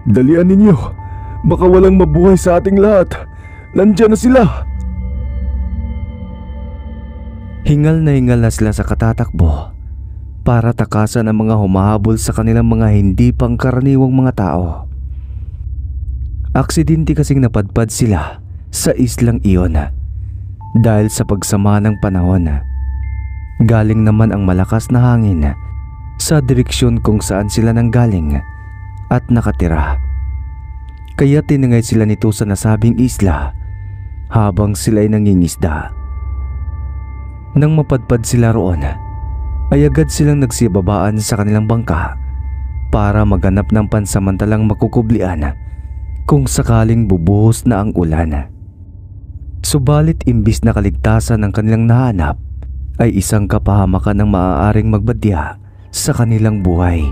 Dalian ninyo. Baka walang mabuhay sa ating lahat. Nandiyan na sila. Hingal na sila sa katatakbo para takasan ang mga humahabol sa kanilang mga hindi pangkaraniwang mga tao. Aksidente kasing napadpad sila sa islang iyon dahil sa pagsama ng panahon. Galing naman ang malakas na hangin sa direksyon kung saan sila nanggaling at nakatira. Kaya tinangay sila nito sa nasabing isla habang sila ay nangingisda. Nang mapadpad sila roon, ay agad silang nagsibabaan sa kanilang bangka para maghanap ng pansamantalang makukublian kung sakaling bubuhos na ang ulan. Subalit imbis na kaligtasan ng kanilang nahanap, ay isang kapahamakan ng maaaring magbadya sa kanilang buhay.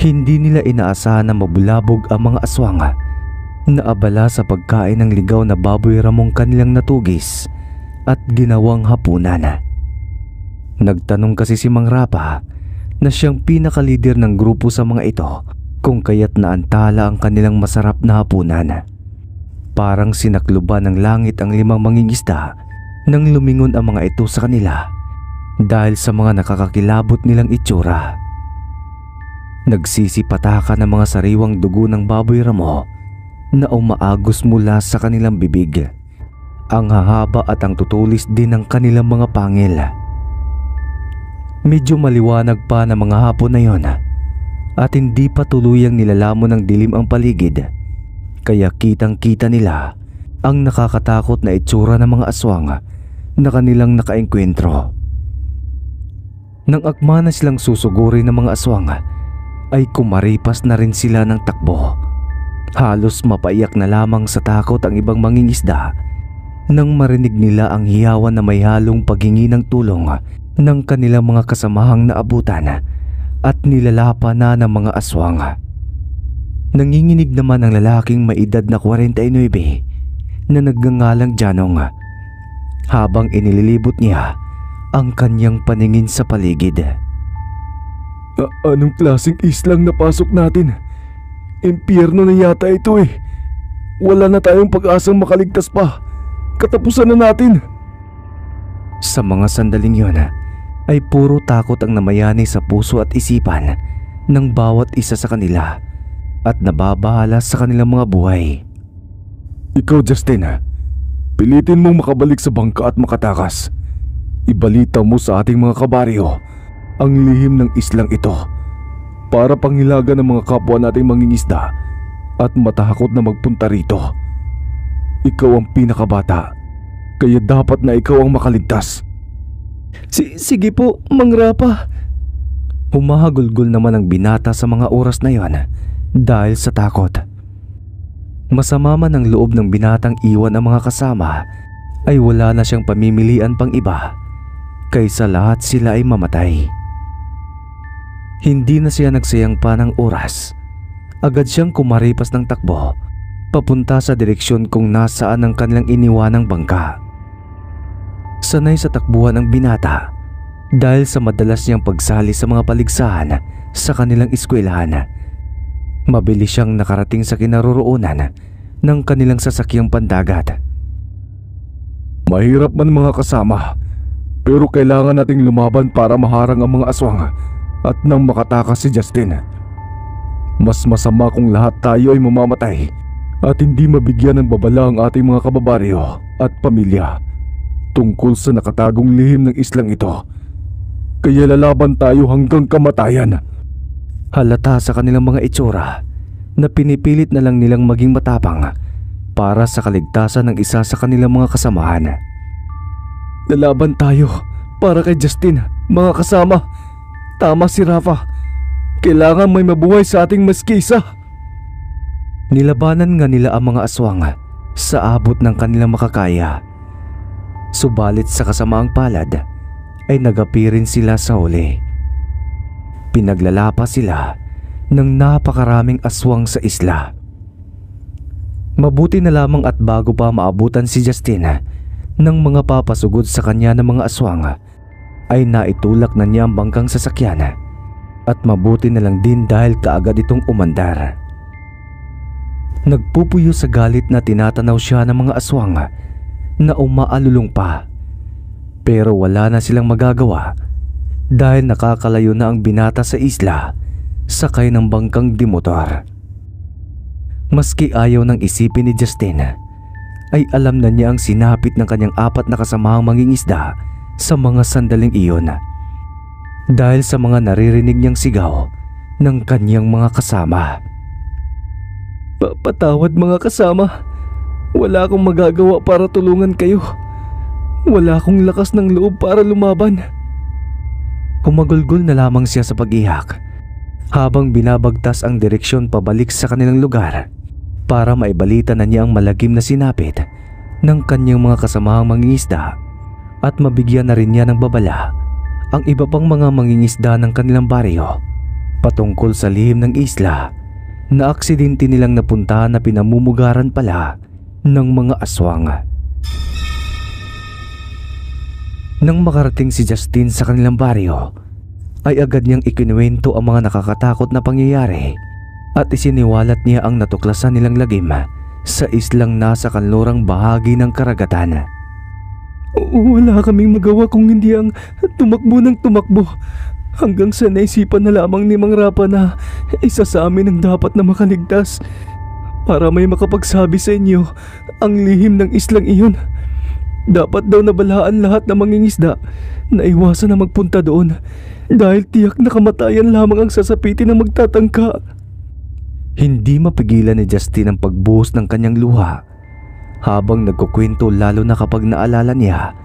Hindi nila inaasahan na mabulabog ang mga aswang na abala sa pagkain ng ligaw na baboy ramong kanilang natugis at ginawang hapunan. Nagtanong kasi si Mang Rapa na siyang pinakalider ng grupo sa mga ito kung kaya't naantala ang kanilang masarap na hapunan. Parang sinakluban ng langit ang 5 mangingisda nang lumingon ang mga ito sa kanila dahil sa mga nakakakilabot nilang itsura. Nagsisipataka ng mga sariwang dugo ng baboy ramo na umaagos mula sa kanilang bibig. Ang hahaba at ang tutulis din ng kanilang mga pangil. Medyo maliwanag pa na mga hapon na yon at hindi pa tuluyang nilalamon ng dilim ang paligid, kaya kitang-kita nila ang nakakatakot na itsura ng mga aswang na kanilang nakaengkwentro. Nang akma na silang susuguri ng mga aswang, ay kumaripas na rin sila ng takbo. Halos mapaiyak na lamang sa takot ang ibang mangingisda nang marinig nila ang hiyawan na may halong paghingi ng tulong ng kanilang mga kasamahang naabutan at nilalapa na ng mga aswang. Nanginginig naman ang lalaking may edad na 49 na nagngangalang Janong habang inililibot niya ang kanyang paningin sa paligid. Anong klaseng islang napasok natin? Impyerno na yata ito eh. Wala na tayong pag-asang makaligtas pa. Katapusan na natin. Sa mga sandaling yon ay puro takot ang namayani sa puso at isipan ng bawat isa sa kanila at nababahala sa kanilang mga buhay. Ikaw, Justin, pilitin mong makabalik sa bangka at makatakas. Ibalita mo sa ating mga kabaryo ang lihim ng islang ito para panghilagan ng mga kapwa nating mangingisda at matakot na magpunta rito. Ikaw ang pinakabata, kaya dapat na ikaw ang makaligtas. Sige po, Mang Rapa. Humahagulgol naman ang binata sa mga oras na yon dahil sa takot. Masama man ang loob ng binatang iwan ang mga kasama, ay wala na siyang pamimilian pang iba kaysa lahat sila ay mamatay. Hindi na siya nagsayang pa ng oras. Agad siyang kumaripas ng takbo papunta sa direksyon kung nasaan ang kanilang iniwanang bangka. Sanay sa takbuhan ang binata dahil sa madalas niyang pagsali sa mga paligsahan sa kanilang eskwelahan. Mabilis siyang nakarating sa kinaroroonan ng kanilang sasakyang pandagat. Mahirap man mga kasama, pero kailangan nating lumaban para maharang ang mga aswang at nang makatakas si Justin. Mas masama kung lahat tayo ay mamamatay at hindi mabigyan ng babala ang ating mga kababaryo at pamilya tungkol sa nakatagong lihim ng islang ito. Kaya lalaban tayo hanggang kamatayan. Halata sa kanilang mga itsura na pinipilit na lang nilang maging matapang para sa kaligtasan ng isa sa kanilang mga kasamahan. Lalaban tayo para kay Justin, mga kasama. Tama si Rafa. Kailangan may mabuhay sa ating maskisa. Nilabanan nga nila ang mga aswang sa abot ng kanilang makakaya. Subalit sa kasamaang palad ay nagapi rin sila sa huli. Pinaglalapa sila ng napakaraming aswang sa isla. Mabuti na lamang at bago pa maabutan si Justin ng mga papasugod sa kanya ng mga aswang, ay naitulak na niya ang bangkang sasakyan at mabuti na lang din dahil kaagad itong umandar. Nagpupuyo sa galit na tinatanaw siya ng mga aswang na umaalulong pa. Pero wala na silang magagawa dahil nakakalayo na ang binata sa isla sakay ng bangkang dimotor. Maski ayaw nang isipin ni Justin, ay alam na niya ang sinapit ng kanyang 4 na kasamahang mangingisda sa mga sandaling iyon. Dahil sa mga naririnig niyang sigaw ng kanyang mga kasama. Patawad mga kasama, wala akong magagawa para tulungan kayo. Wala akong lakas ng loob para lumaban. Humagulgol na lamang siya sa pag-iyak habang binabagtas ang direksyon pabalik sa kanilang lugar para maibalita na niya ang malagim na sinapit ng kanyang mga kasamahang mangingisda at mabigyan na rin niya ng babala ang iba pang mga mangingisda ng kanilang baryo patungkol sa lihim ng isla na aksidente nilang napuntahan na pinamumugaran pala ng mga aswang. Nang makarating si Justin sa kanilang baryo, ay agad niyang ikinuwento ang mga nakakatakot na pangyayari at isiniwalat niya ang natuklasan nilang lagim sa islang nasa kanlurang bahagi ng karagatan. Wala kaming magawa kung hindi ang tumakbo ng tumakbo hanggang sa naisipan na lamang ni Mang Rapa na isa sa amin ang dapat na makaligtas para may makapagsabi sa inyo ang lihim ng islang iyon. Dapat daw nabalaan lahat ng mangingisda na iwasan na magpunta doon dahil tiyak na kamatayan lamang ang sasapitin na magtatangka. Hindi mapigilan ni Justin ang pagbuhos ng kanyang luha habang nagkukwento, lalo na kapag naalala niya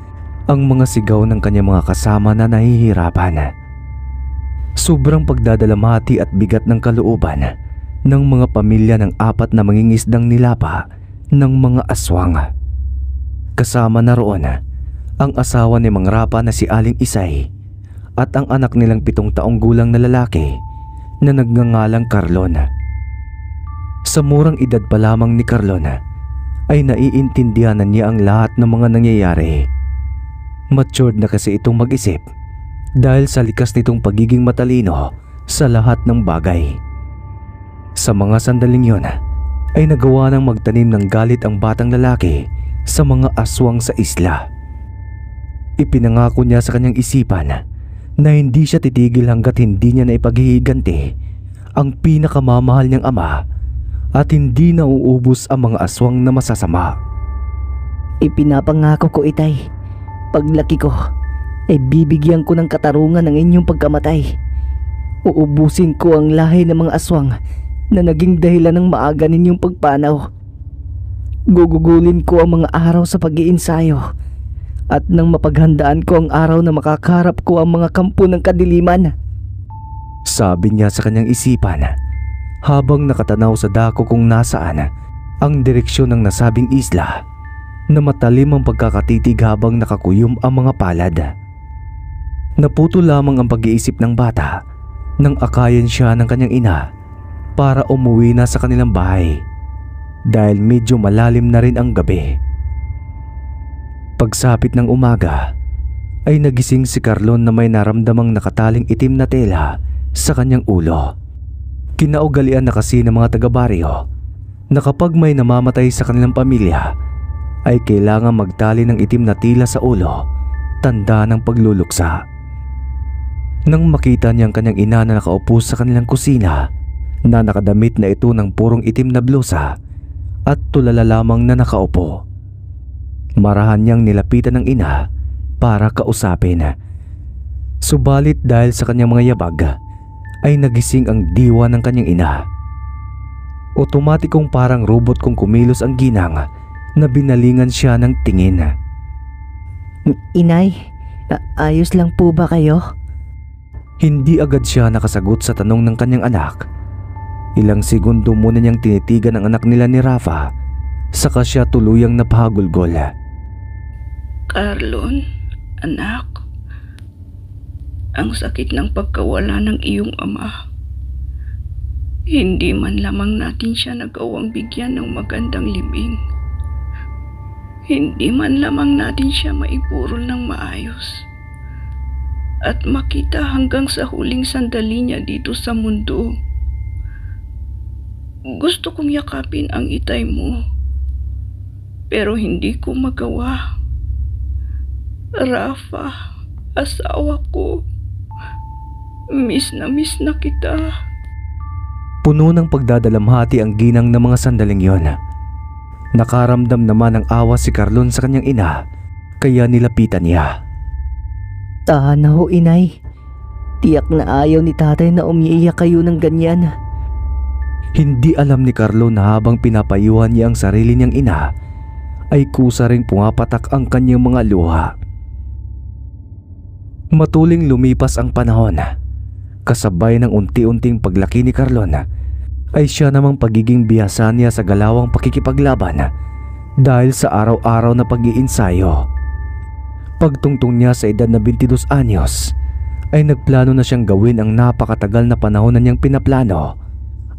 ang mga sigaw ng kanyang mga kasama na nahihirapan. Sobrang pagdadalamhati at bigat ng kalooban ng mga pamilya ng 4 na mangingisdang nilapa ng mga aswang. Kasama na roon ang asawa ni Mang Rapa na si Aling Isay at ang anak nilang 7 taong gulang na lalaki na nagngangalang Carlon. Sa murang edad pa lamang ni Carlon ay naiintindihan na niya ang lahat ng mga nangyayari. Matured na kasi itong mag-isip dahil sa likas nitong pagiging matalino sa lahat ng bagay. Sa mga sandaling yon ay nagawa ng magtanim ng galit ang batang lalaki sa mga aswang sa isla. Ipinangako niya sa kanyang isipan na hindi siya titigil hanggat hindi niya na ipaghihiganti ang pinakamamahal niyang ama at hindi nauubos ang mga aswang na masasama. Ipinapangako ko, Itay, paglaki ko ay bibigyan ko ng katarungan ang inyong pagkamatay. Uubusin ko ang lahi ng mga aswang na naging dahilan ng maaga ninyong pagpanaw. Gugugulin ko ang mga araw sa pag-iinsayo at nang mapaghandaan ko ang araw na makakarap ko ang mga kampo ng kadiliman. Sabi niya sa kanyang isipan habang nakatanaw sa dako kung nasaan ang direksyon ng nasabing isla na matalim ang pagkakatitig habang nakakuyom ang mga palad. Naputo lamang ang pag-iisip ng bata nang akayan siya ng kanyang ina para umuwi na sa kanilang bahay dahil medyo malalim na rin ang gabi. Pagsapit ng umaga ay nagising si Carlon na may naramdamang nakataling itim na tela sa kanyang ulo. Kinaugalian na kasi ng mga taga-baryo na kapag may namamatay sa kanilang pamilya ay kailangan magtali ng itim na tila sa ulo, tanda ng pagluluksa. Nang makita niya ang kanyang ina na nakaupo sa kanilang kusina na nakadamit na ito ng purong itim na blusa at tulala lamang na nakaupo, marahan niyang nilapitan ng ina para kausapin. Subalit dahil sa kanyang mga yabag ay nagising ang diwa ng kanyang ina. Otomatikong parang robot kung kumilos ang ginang na binalingan siya ng tingin. Inay, ayos lang po ba kayo? Hindi agad siya nakasagot sa tanong ng kanyang anak. Ilang segundo muna niyang tinitigan ang anak nila ni Rafa, saka siya tuluyang napahagulgol. Carlon, anak, ang sakit ng pagkawala ng iyong ama. Hindi man lamang natin siya nagawang bigyan ng magandang libing. Hindi man lamang natin siya maipurol ng maayos at makita hanggang sa huling sandali niya dito sa mundo. Gusto kong yakapin ang itay mo, pero hindi ko magawa. Rafa, asawa ko, miss na kita. Puno ng pagdadalamhati ang ginang ng mga sandaling yon. Nakaramdam naman ng awa si Carlon sa kanyang ina, kaya nilapitan niya. Tahan na ho, inay. Tiyak na ayaw ni tatay na umiiyak kayo ng ganyan. Hindi alam ni Carlon na habang pinapayuhan niya ang sarili niyang ina, ay kusa ring pumapatak ang kanyang mga luha. Matuling lumipas ang panahon. Kasabay ng unti-unting paglaki ni Carlon, ay siya namang pagiging bihasa niya sa galawang pakikipaglaban dahil sa araw-araw na pag-iinsayo. Pagtungtong niya sa edad na 22 anyos, ay nagplano na siyang gawin ang napakatagal na panahon na niyang pinaplano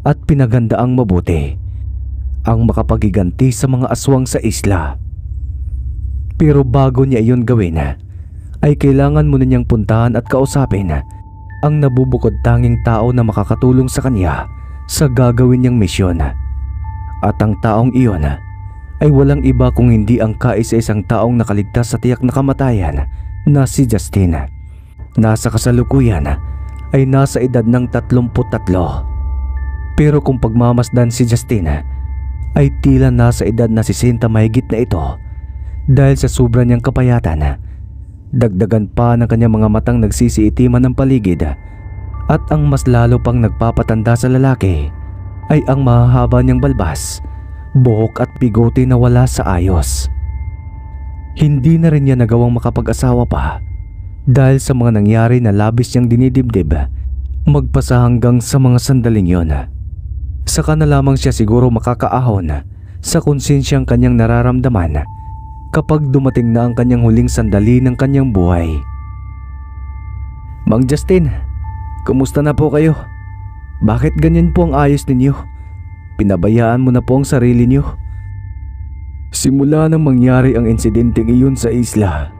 at pinagandaang mabuti, ang makapagiganti sa mga aswang sa isla. Pero bago niya iyon gawin, ay kailangan muna niyang puntahan at kausapin ang nabubukod tanging tao na makakatulong sa kanya sa gagawin niyang misyon. At ang taong iyon ay walang iba kung hindi ang kaisa-isang taong nakaligtas sa tiyak na kamatayan na si Justin. Nasa kasalukuyan ay nasa edad ng 33. Pero kung pagmamasdan si Justin, ay tila nasa edad na 60 mahigit na ito dahil sa sobra niyang kapayatan. Dagdagan pa ng kanyang mga matang nagsisiitiman ng paligid, at ang mas lalo pang nagpapatanda sa lalaki ay ang mahahaba niyang balbas, buhok at bigote na wala sa ayos. Hindi na rin niya nagawang makapag-asawa pa dahil sa mga nangyari na labis niyang dinidibdib magpasa hanggang sa mga sandaling yon. Saka na lamang siya siguro makakaahon sa konsensyang kanyang nararamdaman kapag dumating na ang kanyang huling sandali ng kanyang buhay. Mang Justin, kumusta na po kayo? Bakit ganyan po ang ayos ninyo? Pinabayaan mo na po ang sarili niyo. Simula nang mangyari ang insidenteng iyon sa isla,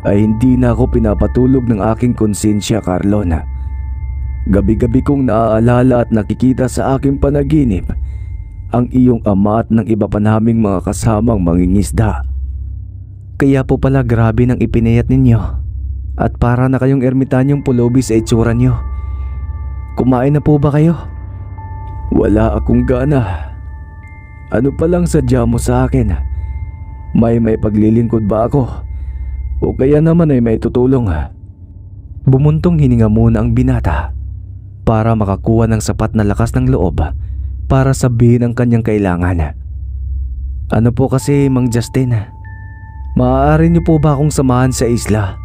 ay hindi na ako pinapatulog ng aking konsensya, Carlon. Gabi-gabi kong naaalala at nakikita sa aking panaginip ang iyong ama at ng iba pa naming mga kasamang mangingisda. Kaya po pala grabe nang ipinayat ninyo at para na kayong ermitanyong pulubi sa itsura nyo. Kumain na po ba kayo? Wala akong gana. Ano pa lang sadya mo sa akin? May paglilingkod ba ako? O kaya naman ay may tutulong? Bumuntong hininga muna ang binata para makakuha ng sapat na lakas ng loob para sabihin ang kanyang kailangan. Ano po kasi, Mang Justin? Maaari niyo po ba akong samahan sa isla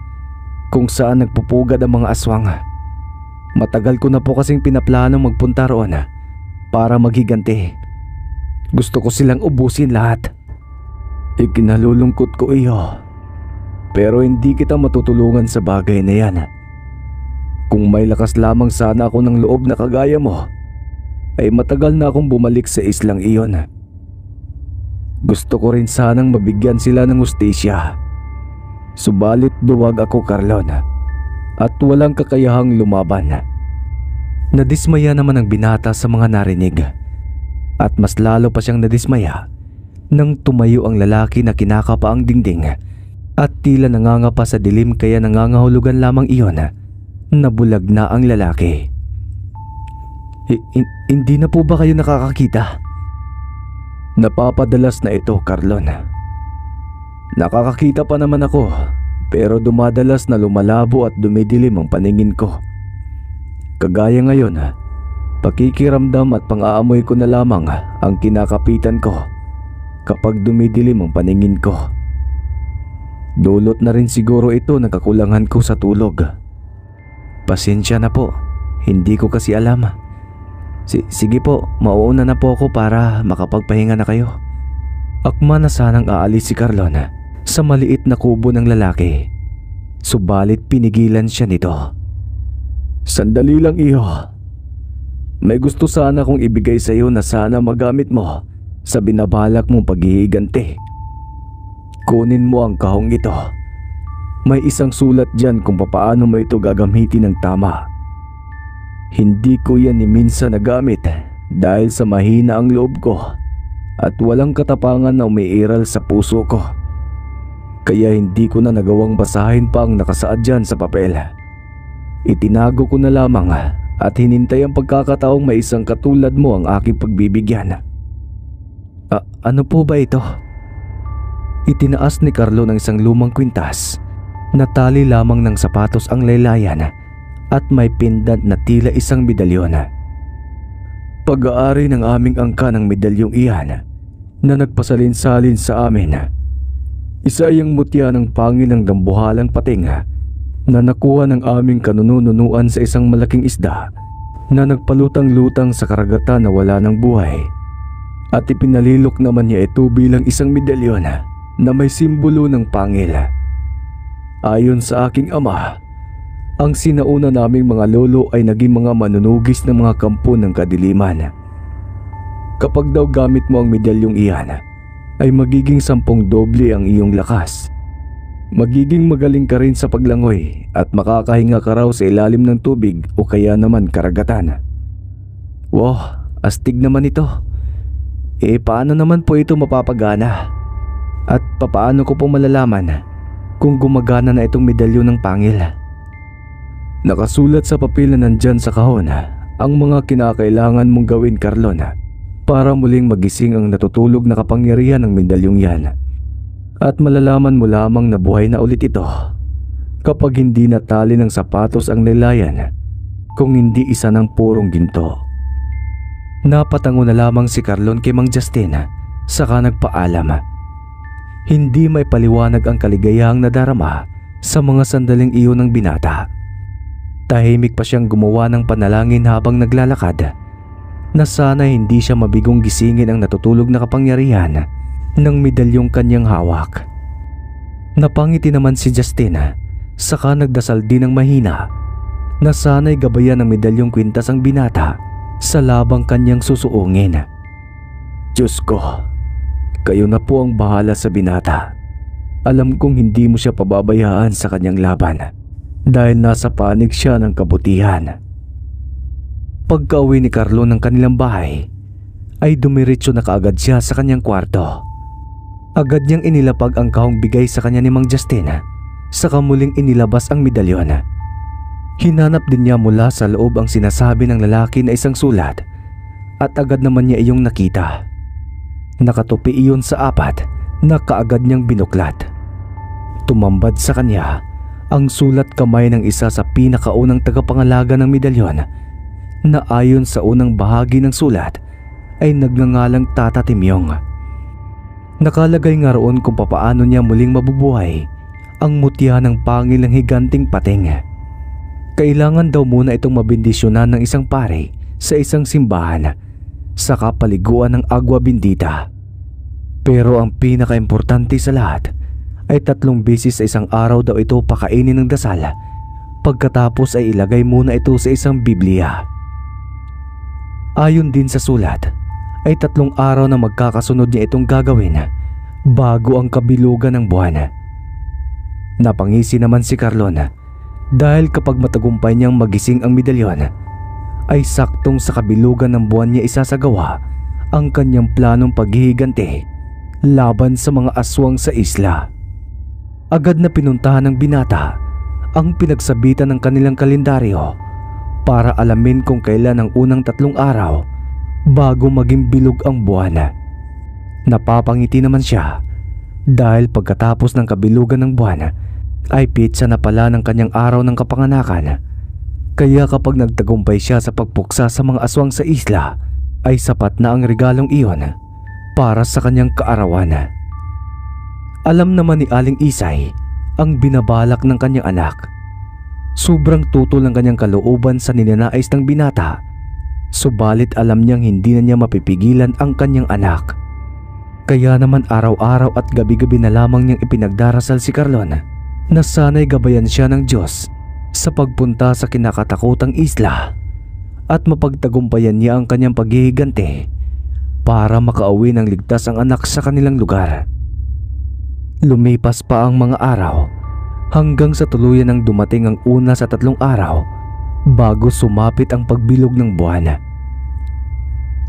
kung saan nagpupugad ang mga aswang? Matagal ko na po kasing pinaplano magpunta roon para maghiganti. Gusto ko silang ubusin lahat. Ikinalulungkot ko iyo, pero hindi kita matutulungan sa bagay na yan. Kung may lakas lamang sana ako ng loob na kagaya mo, ay matagal na akong bumalik sa islang iyon. Gusto ko rin sanang mabigyan sila ng hustisya. Subalit duwag ako, Carlon, at walang kakayahang lumaban. Nadismaya naman ang binata sa mga narinig, at mas lalo pa siyang nadismaya nang tumayo ang lalaki na kinakapa ang dingding at tila nangangapa sa dilim, kaya nangangahulugan lamang iyon na bulag na ang lalaki. Hindi na po ba kayo nakakakita? Napapadalas na ito, Carlon. Nakakakita pa naman ako, pero dumadalas na lumalabo at dumidilim ang paningin ko. Kagaya ngayon, pakikiramdam at pang-aamoy ko na lamang ang kinakapitan ko kapag dumidilim ang paningin ko. Dulot na rin siguro ito ng kakulangan ko sa tulog. Pasensya na po, hindi ko kasi alam. Sige po, mauuna na po ako para makapagpahinga na kayo. Akma na sanang aalis si Carlon sa maliit na kubo ng lalaki. Subalit pinigilan siya nito. Sandali lang, iyo. May gusto sana kong ibigay sa iyo na sana magamit mo sa binabalak mong paghihiganti. Kunin mo ang kahong ito. May isang sulat dyan kung papaano mo ito gagamitin ng tama. Hindi ko yan ni minsan nagamit dahil sa mahina ang loob ko at walang katapangan na umiiral sa puso ko. Kaya hindi ko na nagawang basahin pa ang nakasaad dyan sa papel. Itinago ko na lamang at hinintay ang pagkakataong may isang katulad mo ang aking pagbibigyan. Ano po ba ito? Itinaas ni Carlo ng isang lumang kwintas. Natali lamang ng sapatos ang laylayan at may pendant na tila isang medalyon. Pag-aari ng aming angka ng medalyong iyan na nagpasalin-salin sa amin. Isa iyang mutya ng pangil ng dambuhalang pating na nakuha ng aming kanununuan sa isang malaking isda na nagpalutang-lutang sa karagatan na wala ng buhay. At ipinalilok naman niya ito bilang isang medalyon na may simbolo ng pangil. Ayon sa aking ama, ang sinauna naming mga lolo ay naging mga manunugis ng mga kampo ng kadiliman. Kapag daw gamit mo ang medalyong iyan, ay magiging 10 doble ang iyong lakas. Magiging magaling ka rin sa paglangoy at makakahinga ka raw sa ilalim ng tubig o kaya naman karagatan. Wow, astig naman ito. Paano naman po ito mapapagana? At papaano ko po malalaman kung gumagana na itong medalyon ng pangil? Nakasulat sa papel na nandyan sa kahon ang mga kinakailangan mong gawin, Carlon, para muling magising ang natutulog na kapangyarihan ng medalyong yan. At malalaman mo lamang na buhay na ulit ito kapag hindi natali ng sapatos ang nilayan, kung hindi isa ng purong ginto. Napatango na lamang si Carlon kay Mang Justin, saka nagpaalam. Hindi may paliwanag ang kaligayahang nadarama sa mga sandaling iyon ng binata. Tahimik pa siyang gumawa ng panalangin habang naglalakad, na sana hindi siya mabigong gisingin ang natutulog na kapangyarihan ng medalyong kanyang hawak. Napangiti naman si Justin, saka nagdasal din ng mahina na sana'y gabayan ng medalyong kwintas ang binata sa labang kanyang susuungin. Diyos ko, kayo na po ang bahala sa binata. Alam kong hindi mo siya pababayaan sa kanyang laban dahil nasa panig siya ng kabutihan. Pagka-uwi ni Carlo ng kanilang bahay, ay dumiretso na kaagad siya sa kanyang kwarto. Agad niyang inilapag ang kahong bigay sa kanya ni Mang Justin, saka muling inilabas ang medalyon. Hinanap din niya mula sa loob ang sinasabi ng lalaki na isang sulat, at agad naman niya iyong nakita. Nakatupi iyon sa 4 na kaagad niyang binuklat. Tumambad sa kanya ang sulat kamay ng isa sa pinakaunang tagapangalaga ng medalyon, na ayon sa unang bahagi ng sulat ay nagngangalang Tata Timyong. Nakalagay nga roon kung papaano niya muling mabubuhay ang mutya ng pangil ng higanting pating. Kailangan daw muna itong mabindisyonan ng isang pare sa isang simbahan, saka paliguan ng agwa bendita. Pero ang pinakaimportante sa lahat ay 3 beses sa isang araw daw ito pakainin ng dasal, pagkatapos ay ilagay muna ito sa isang Biblia. Ayon din sa sulat, ay 3 araw na magkakasunod niya itong gagawin bago ang kabilugan ng buwan. Napangisi naman si Carlon dahil kapag matagumpay niyang magising ang medalyon, ay saktong sa kabilugan ng buwan niya isasagawa ang kanyang planong paghihiganti laban sa mga aswang sa isla. Agad na pinuntahan ng binata ang pinagsabitan ng kanilang kalendaryo para alamin kung kailan ang unang 3 araw bago maging bilog ang buwan. Napapangiti naman siya dahil pagkatapos ng kabilugan ng buwan ay pitsa na pala ng kanyang araw ng kapanganakan. Kaya kapag nagtagumpay siya sa pagpuksa sa mga aswang sa isla, ay sapat na ang regalong iyon para sa kanyang kaarawan. Alam naman ni Aling Isay ang binabalak ng kanyang anak. Sobrang tutol ang kanyang kalooban sa ninanais ng binata, subalit alam niyang hindi na niya mapipigilan ang kanyang anak. Kaya naman araw-araw at gabi-gabi na lamang niyang ipinagdarasal si Carlon na sana'y gabayan siya ng Diyos sa pagpunta sa kinakatakutang isla at mapagtagumpayan niya ang kanyang paghihiganti para makauwi ng ligtas ang anak sa kanilang lugar. Lumipas pa ang mga araw hanggang sa tuluyan ang dumating ang una sa 3 araw bago sumapit ang pagbilog ng buwan.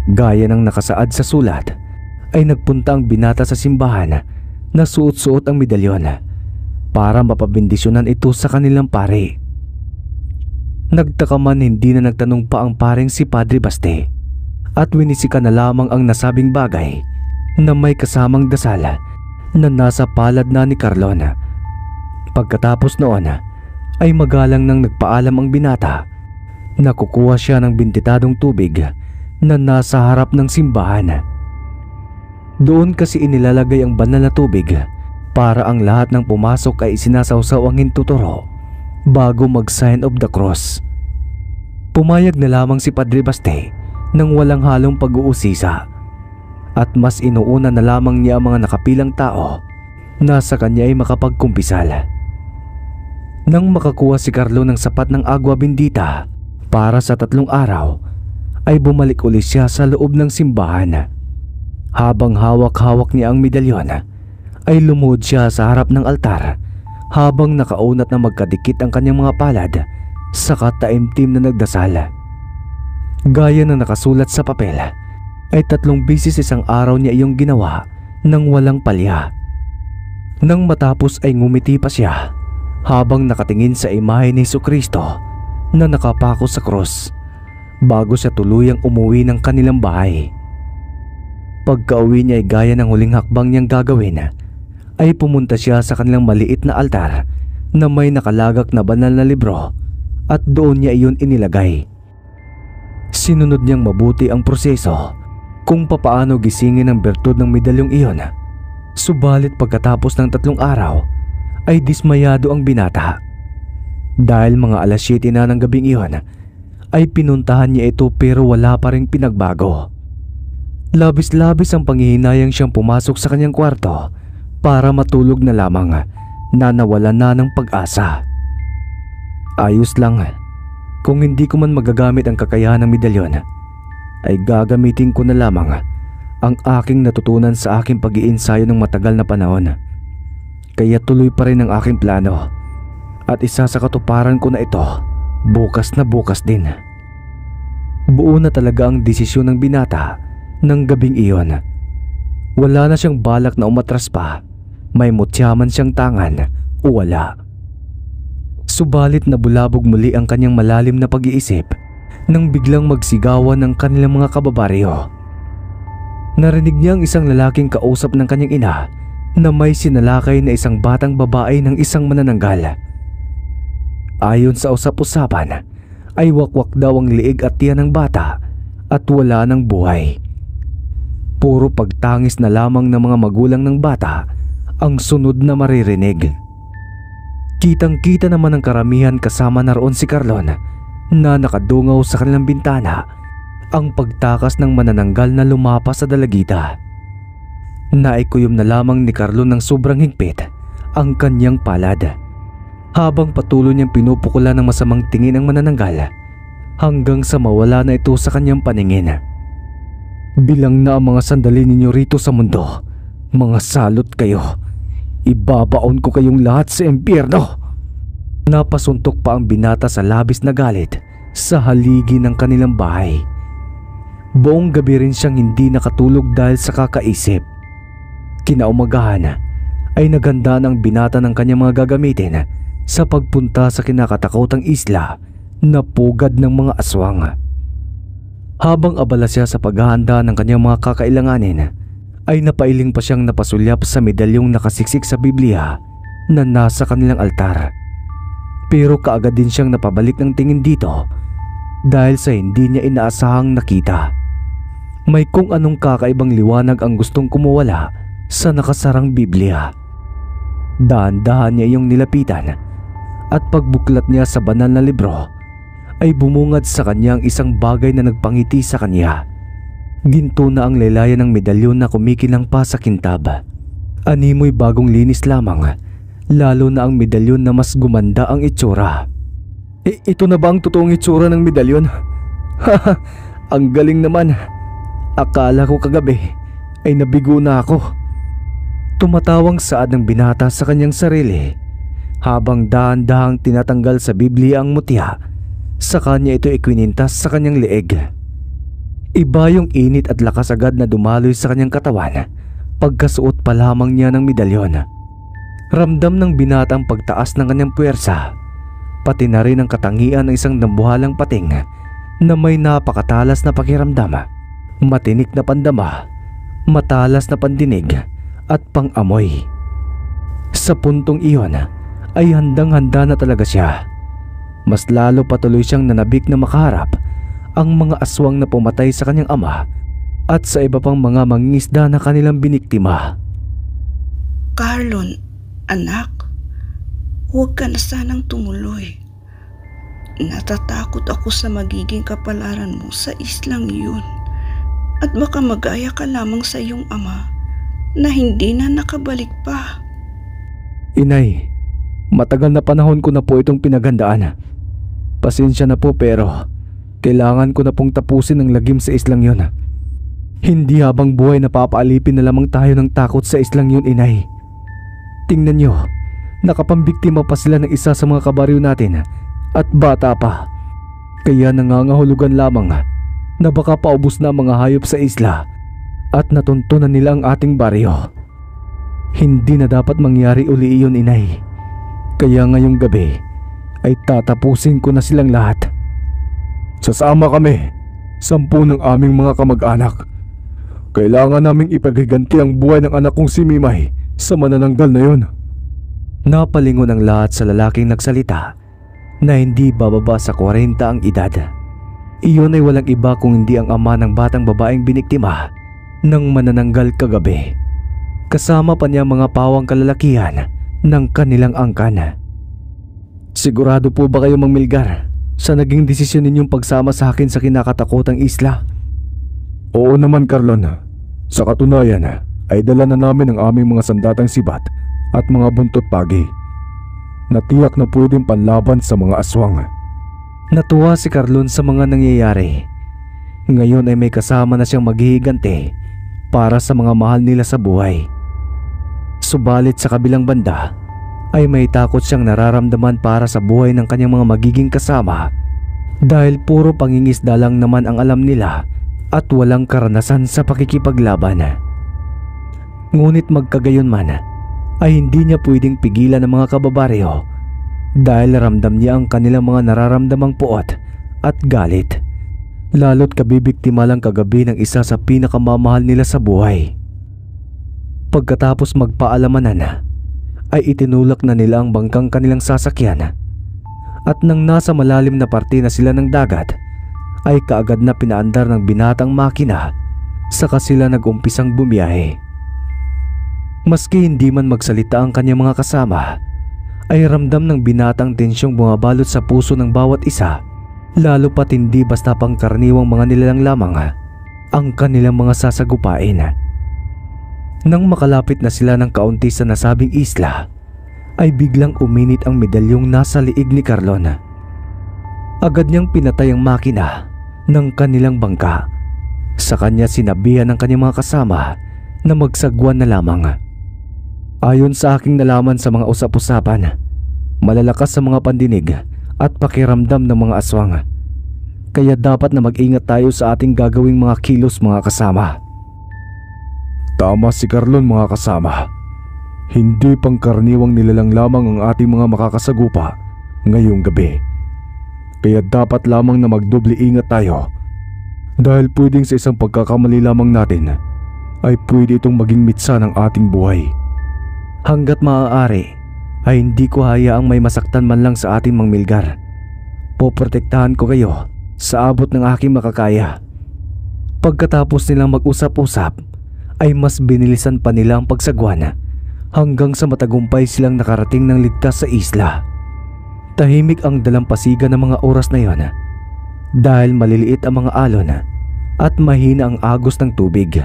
Gaya ng nakasaad sa sulat, ay nagpunta ang binata sa simbahan na suot-suot ang medalyon para mapabendisyonan ito sa kanilang pari. Nagtaka man hindi na nagtanong pa ang paring si Padre Baste at winisika na lamang ang nasabing bagay na may kasamang dasal na nasa palad na ni Carlon. Pagkatapos noon ay magalang nang nagpaalam ang binata na kukuha siya ng bintitadong tubig na nasa harap ng simbahan. Doon kasi inilalagay ang banal na tubig para ang lahat ng pumasok ay isinasawsaw ang hintuturo bago mag-sign of the cross. Pumayag na lamang si Padre Baste nang walang halong pag-uusisa at mas inuuna na lamang niya ang mga nakapilang tao na sa kanya ay makapagkumpisal. Nang makakuha si Carlo ng sapat ng agwa bendita para sa 3 araw, ay bumalik ulit siya sa loob ng simbahan. Habang hawak-hawak niya ang medalyon, ay lumuhod siya sa harap ng altar habang nakaunat na magkadikit ang kanyang mga palad sa kataimtim na nagdasal. Gaya ng nakasulat sa papel, ay 3 beses isang araw niya iyong ginawa nang walang palya. Nang matapos ay ngumiti pa siya habang nakatingin sa imahe ni Jesucristo na nakapako sa krus bago siya tuluyang umuwi ng kanilang bahay. Pagka-uwi niya ay gaya ng huling hakbang niyang gagawin ay pumunta siya sa kanilang maliit na altar na may nakalagak na banal na libro at doon niya iyon inilagay. Sinunod niyang mabuti ang proseso kung papaano gisingin ang bertud ng medalyong iyon. Subalit pagkatapos ng 3 araw ay dismayado ang binata. Dahil mga alas 7 na ng gabing iyon ay pinuntahan niya ito pero wala pa ring pinagbago. Labis-labis ang panghihinayang siyang pumasok sa kanyang kwarto para matulog na lamang na nawalan na ng pag-asa. Ayos lang, kung hindi ko man magagamit ang kakayahan ng medalyon, ay gagamitin ko na lamang ang aking natutunan sa aking pag-iinsayo ng matagal na panahon. Kaya tuloy pa rin ang aking plano at isa sa katuparan ko na ito bukas na bukas din. Buo na talaga ang desisyon ng binata ng gabing iyon. Wala na siyang balak na umatras pa, may mutya man siyang tangan o wala. Subalit nabulabog muli ang kanyang malalim na pag-iisip nang biglang magsigawan ng kanilang mga kababaryo. Narinig niya ang isang lalaking kausap ng kanyang ina na may sinalakay na isang batang babae ng isang manananggal. Ayon sa usap-usapan ay wakwak daw ang liig at tiyan ng bata at wala ng buhay. Puro pagtangis na lamang ng mga magulang ng bata ang sunod na maririnig. Kitang-kita naman ang karamihan kasama na roon si Carlon na nakadungaw sa kanilang bintana ang pagtakas ng manananggal na lumapas sa dalagita. Naikuyom na lamang ni Carlon ng sobrang higpit ang kanyang palad habang patuloy niyang pinupukulan ng masamang tingin ang manananggal hanggang sa mawala na ito sa kanyang paningin. Bilang na ang mga sandali ninyo rito sa mundo, mga salot kayo. Ibabaon ko kayong lahat sa impyerno. Napasuntok pa ang binata sa labis na galit sa haligi ng kanilang bahay. Buong gabi rin siyang hindi nakatulog dahil sa kakaisip. Kinaumagahan ay naganda ng binata ng kanyang mga gagamitin sa pagpunta sa kinakatakotang isla na pugad ng mga aswang. Habang abala siya sa paghahanda ng kanyang mga kakailanganin, ay napailing pa siyang napasulyap sa medalyong nakasiksik sa Biblia na nasa kanilang altar. Pero kaagad din siyang napabalik ng tingin dito dahil sa hindi niya inaasahang nakita. May kung anong kakaibang liwanag ang gustong kumuwala sa nakasarang Biblia. Dahan-dahan niya iyong nilapitan at pagbuklat niya sa banal na libro ay bumungad sa kanya ang isang bagay na nagpangiti sa kanya. Ginto na ang lelayan ng medalyon na kumikilang pa sa kintab. Animoy bagong linis lamang, lalo na ang medalyon na mas gumanda ang itsura. Ito na ba ang totoong itsura ng medalyon? Haha, ang galing naman. Akala ko kagabi ay nabigo na ako. Tumatawang saad ng binata sa kanyang sarili habang dahan-dahang tinatanggal sa Biblia ang mutya. Sa kanya ito ikwinintas sa kanyang leeg. Iba yung init at lakas agad na dumaloy sa kanyang katawan pagkasuot pa lamang niya ng medalyon. Ramdam ng binata ang pagtaas ng kanyang puwersa, pati na rin ang katangian ng isang dambuhalang pating na may napakatalas na pakiramdam, matinik na pandama, matalas na pandinig at pangamoy. Sa puntong iyon ay handang-handa na talaga siya. Mas lalo patuloy siyang nanabik na makaharap ang mga aswang na pumatay sa kanyang ama at sa iba pang mga mangingisda na kanilang biniktima. Carlon, anak, huwag ka na sanang tumuloy. Natatakot ako sa magiging kapalaran mo sa islang iyon at baka magaya ka lamang sa iyong ama na hindi na nakabalik pa. Inay, matagal na panahon ko na po itong pinaghandaan. Pasensya na po pero kailangan ko na pong tapusin ang lagim sa islang yun. Hindi habang buhay na papaalipin na lamang tayo ng takot sa islang yun, inay. Tingnan nyo, nakapambiktima pa sila ng isa sa mga kabaryo natin at bata pa. Kaya nangangahulugan lamang na baka paubos na ang mga hayop sa isla at natuntunan nila ang ating baryo. Hindi na dapat mangyari uli iyon, inay. Kaya ngayong gabi ay tatapusin ko na silang lahat. Sasama kami, 10 ng aming mga kamag-anak. Kailangan naming ipaghiganti ang buhay ng anak kong si Mimay sa manananggal na yun. Napalingon ang lahat sa lalaking nagsalita na hindi bababa sa 40 ang edad. Iyon ay walang iba kung hindi ang ama ng batang babaeng biniktima ng manananggal kagabi. Kasama pa niya mga pawang kalalakihan ng kanilang angkan. Sigurado po ba kayo, Mang Milgar, sa naging desisyon ninyong pagsama sa akin sa kinakatakotang isla? Oo naman, Carlon. Sa katunayan ay dala na namin ang aming mga sandatang sibat at mga buntot pagi na tiyak na pwedeng panlaban sa mga aswang. Natuwa si Carlon sa mga nangyayari. Ngayon ay may kasama na siyang maghihigante para sa mga mahal nila sa buhay. Subalit sa kabilang banda ay may takot siyang nararamdaman para sa buhay ng kanyang mga magiging kasama dahil puro pangingisda lang naman ang alam nila at walang karanasan sa pakikipaglaban. Ngunit magkagayon man ay hindi niya pwedeng pigilan ang mga kababaryo dahil ramdam niya ang kanilang mga nararamdamang puot at galit, lalo't kabibiktima lang kagabi ng isa sa pinakamamahal nila sa buhay. Pagkatapos magpaalamanan ay itinulak na nila ang bangkang kanilang sasakyan at nang nasa malalim na parte na sila ng dagat ay kaagad na pinaandar ng binatang makina saka sila nag-umpisang bumiyahe. Maski hindi man magsalita ang kanyang mga kasama ay ramdam ng binatang tensyong bumabalot sa puso ng bawat isa, lalo pat hindi basta pangkaraniwang mga nilalang lamang ang kanilang mga sasagupain. Nang makalapit na sila ng kaunti sa nasabing isla, ay biglang uminit ang medalyong nasa liig ni Carlon. Agad niyang pinatay ang makina ng kanilang bangka. Sa kanya sinabihan ng kanyang mga kasama na magsagwan na lamang. Ayon sa aking nalaman sa mga usap-usapan, malalakas sa mga pandinig at pakiramdam ng mga aswang. Kaya dapat na mag-ingat tayo sa ating gagawing mga kilos, mga kasama. Tama si Carlon, mga kasama. Hindi pangkaraniwang nilalang lamang ang ating mga makakasagupa ngayong gabi. Kaya dapat lamang na magdoble ingat tayo. Dahil pwedeng sa isang pagkakamali lamang natin ay pwede itong maging mitsa ng ating buhay. Hanggat maaari ay hindi ko hayaang may masaktan man lang sa ating Mang Milgar. Poprotektahan ko kayo sa abot ng aking makakaya. Pagkatapos nilang mag-usap-usap ay mas binilisan pa nila ang pagsagwan hanggang sa matagumpay silang nakarating ng ligtas sa isla. Tahimik ang dalampasigan ng mga oras na yon dahil maliliit ang mga alon at mahina ang agos ng tubig.